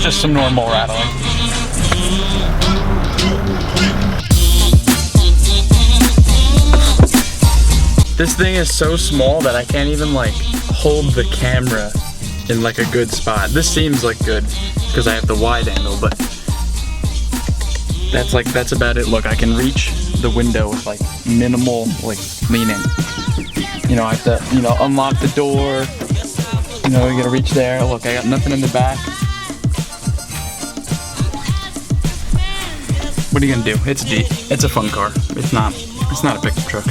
just some normal rattling. This thing is so small that I can't even like hold the camera in like a good spot. This seems like good because I have the wide angle, but that's about it. Look, I can reach the window with like minimal like leaning. You know, I have to, you know, unlock the door. You know, you gotta reach there. Look, I got nothing in the back. What are you gonna do? It's deep. It's a fun car. It's not a pickup truck.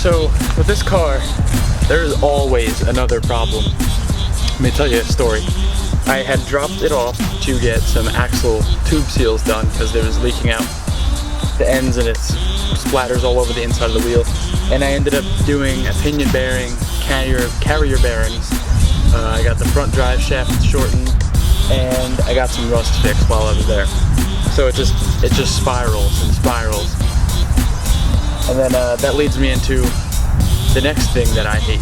So with this car, there is always another problem. Let me tell you a story. I had dropped it off to get some axle tube seals done because there was leaking out the ends and it splatters all over the inside of the wheel. And I ended up doing a pinion bearing, carrier bearings. I got the front drive shaft shortened, and I got some rust fixed while I was there. So it just spirals and spirals. And then that leads me into the next thing that I hate.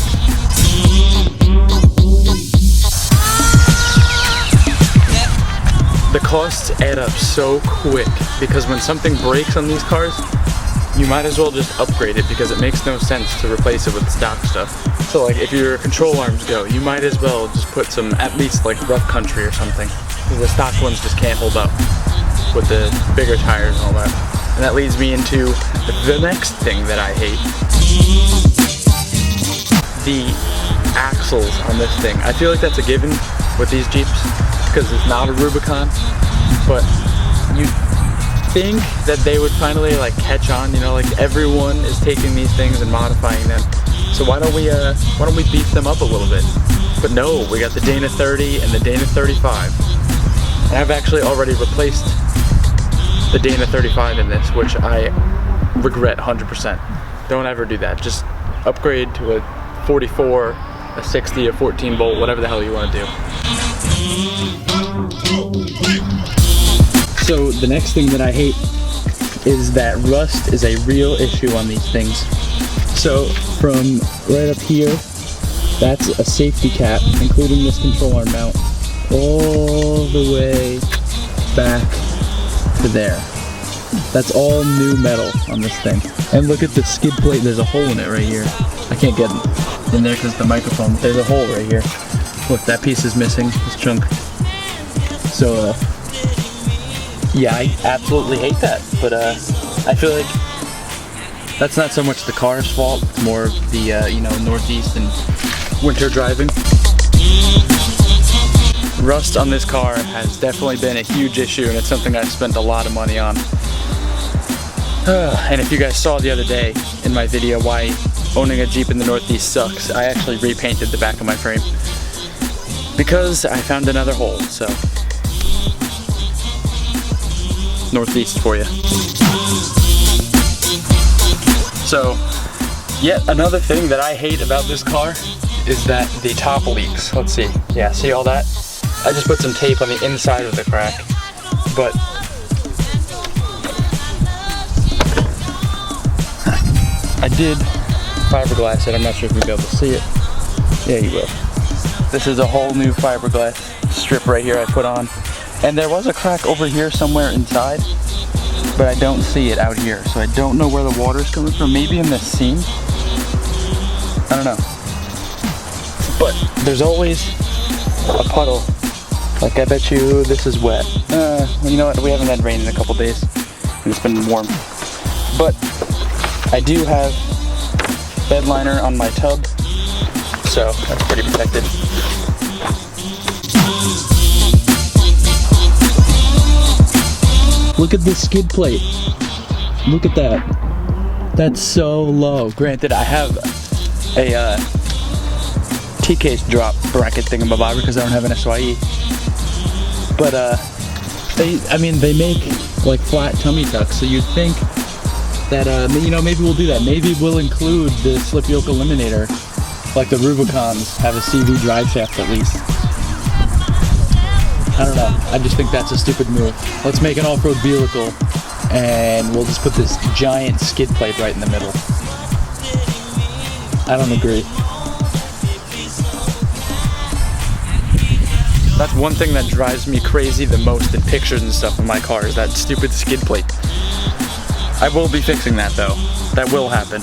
The costs add up so quick because when something breaks on these cars, you might as well just upgrade it because it makes no sense to replace it with stock stuff. So like if your control arms go, you might as well just put some, at least like rough country or something. Because the stock ones just can't hold up with the bigger tires and all that. And that leads me into the next thing that I hate. The axles on this thing. I feel like that's a given with these Jeeps because it's not a Rubicon, but you think that they would finally like catch on, you know, like everyone is taking these things and modifying them. So why don't we beef them up a little bit? But no, we got the Dana 30 and the Dana 35. And I've actually already replaced the Dana 35 in this, which I regret 100%. Don't ever do that. Just upgrade to a 44, a 60, a 14 volt, whatever the hell you want to do. So the next thing that I hate is that rust is a real issue on these things. So from right up here, that's a safety cap, including this control arm mount, all the way back to there. That's all new metal on this thing. And look at the skid plate, there's a hole in it right here. I can't get in there because the microphone, there's a hole right here. Look, that piece is missing, this chunk. So, yeah, I absolutely hate that, but I feel like that's not so much the car's fault, it's more of the, you know, Northeast and winter driving. Rust on this car has definitely been a huge issue, and it's something I've spent a lot of money on. And if you guys saw the other day in my video why owning a Jeep in the Northeast sucks, I actually repainted the back of my frame because I found another hole, so Northeast for you. So, yet another thing that I hate about this car is that the top leaks. Let's see. Yeah, see all that? I just put some tape on the inside of the crack, but I did fiberglass it. I'm not sure if you'll be able to see it. Yeah, you will. This is a whole new fiberglass strip right here I put on. And there was a crack over here somewhere inside, but I don't see it out here. So I don't know where the water's coming from. Maybe in this seam. I don't know. But there's always a puddle. Like, I bet you this is wet. You know what? We haven't had rain in a couple days. And it's been warm. But I do have bed liner on my tub, so that's pretty protected. Look at this skid plate. Look at that. That's so low. Granted, I have a T-case drop bracket thingamabobber because I don't have an SYE. But they make like flat tummy tucks, so you'd think that you know, maybe we'll do that. Maybe we'll include the slip yoke eliminator, like the Rubicons have a CV drive shaft at least. I don't know. I just think that's a stupid move. Let's make an off-road vehicle, and we'll just put this giant skid plate right in the middle. I don't agree. That's one thing that drives me crazy the most in pictures and stuff of my car is that stupid skid plate. I will be fixing that though. That will happen.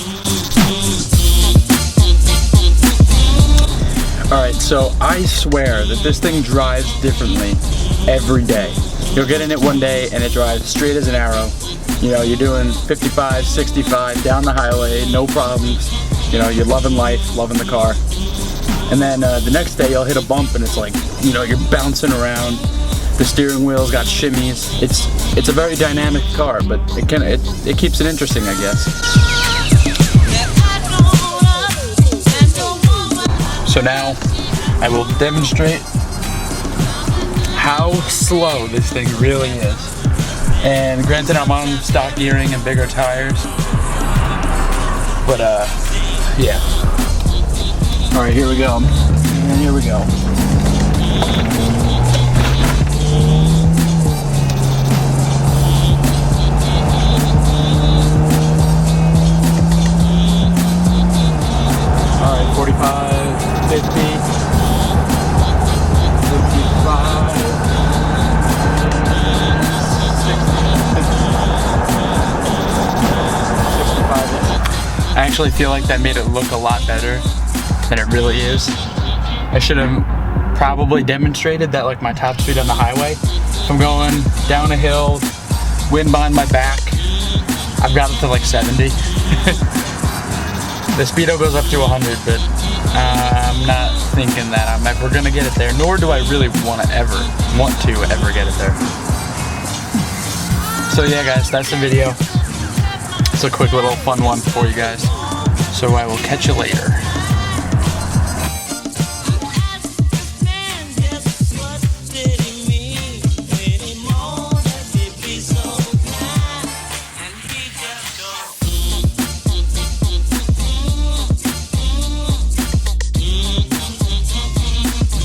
Alright, so I swear that this thing drives differently every day. You'll get in it one day and it drives straight as an arrow. You know, you're doing 55, 65 down the highway, no problems. You know, you're loving life, loving the car. And then the next day you'll hit a bump and it's like, you know, you're bouncing around. The steering wheel's got shimmies. It's a very dynamic car, but it keeps it interesting, I guess. So now I will demonstrate how slow this thing really is. And granted, I'm on stock gearing and bigger tires, but yeah. All right, here we go. And here we go. All right, 45, 50, 55, 65. I actually feel like that made it look a lot better than it really is. I should have probably demonstrated that like my top speed on the highway. If I'm going down a hill, wind behind my back, I've got it to like 70. The speedo goes up to 100, but I'm not thinking that I'm ever gonna get it there, nor do I really want to ever get it there. So yeah guys, that's the video. It's a quick little fun one for you guys. So I will catch you later.